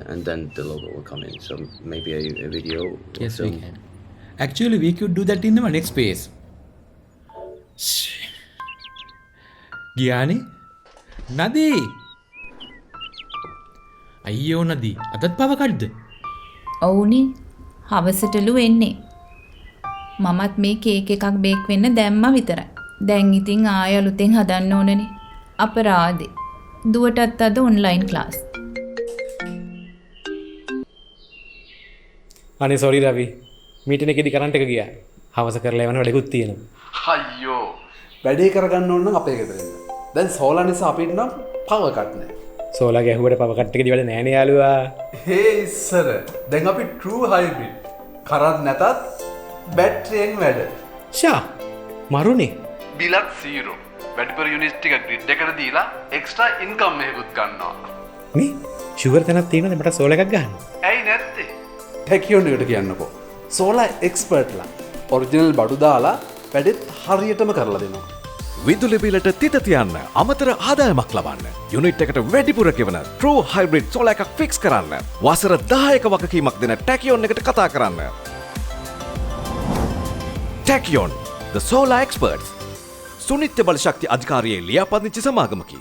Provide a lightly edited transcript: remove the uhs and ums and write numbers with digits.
and then the logo will come in. So maybe a video. Yes, we can. Actually, we could do that in our next phase. ගියානේ නදී අයියෝ නදී අදත් පව කඩ්ද ඔවුනි හවසටලු එන්නේ මමත් මේ cake එකක් bake වෙන්න දැම්ම විතරයි දැන් ඉතින් ආය අලුතෙන් හදන්න ඕනනේ අපරාදේ දුවටත් අද ඔන්ලයින් ක්ලාස් අනේ සෝරි රවි මීටින් එකේදී කරන්ට් එක ගියා හවස කරලා යවන වැඩකුත් තියෙනවා අයියෝ වැඩේ කරගන්න ඕන නම් අපේ ගෙදර ඉන්න දැන් සෝලා නිසා අපිට නම් පවර් කට් නැහැ සෝලා ගැහුවට පව කට් එකේදී වැඩ නෑනේ යාළුවා හේ ඉස්සර දැන් අපි true hybrid කරත් නැතත් බැටරියෙන් වැඩ ෂා මරුනේ බිලත් 0 වැඩිපුර යුනිට් ටික ග්‍රිඩ් එකට දීලා එක්ස්ට්‍රා ඉන්කම් එකකුත් ගන්නවා මේ ෂුගර් තැනක් තියෙනවද මට සෝලා එකක් ගන්න ඇයි නැත්තේ ටැකියොන් එකට කියන්නකෝ සෝලා එක්ස්පර්ට්ලා ඔරිජිනල් බඩු දාලා වැඩෙත් හරියටම කරලා දෙනවා විදුලි බිලට තිත තියන්න අමතර ආදායමක් ලබන්න යුනිට් එකට වැඩිපුර ගෙවන True Hybrid සෝලා එකක් ෆික්ස් කරන්න වසර 10ක වගකීමක් දෙන ටැකියොන් එකට කතා කරන්න ටැකියොන් the solar experts සුනිත්‍ය බල ශක්ති අධිකාරියේ ලියාපදිංචි සමාගමකි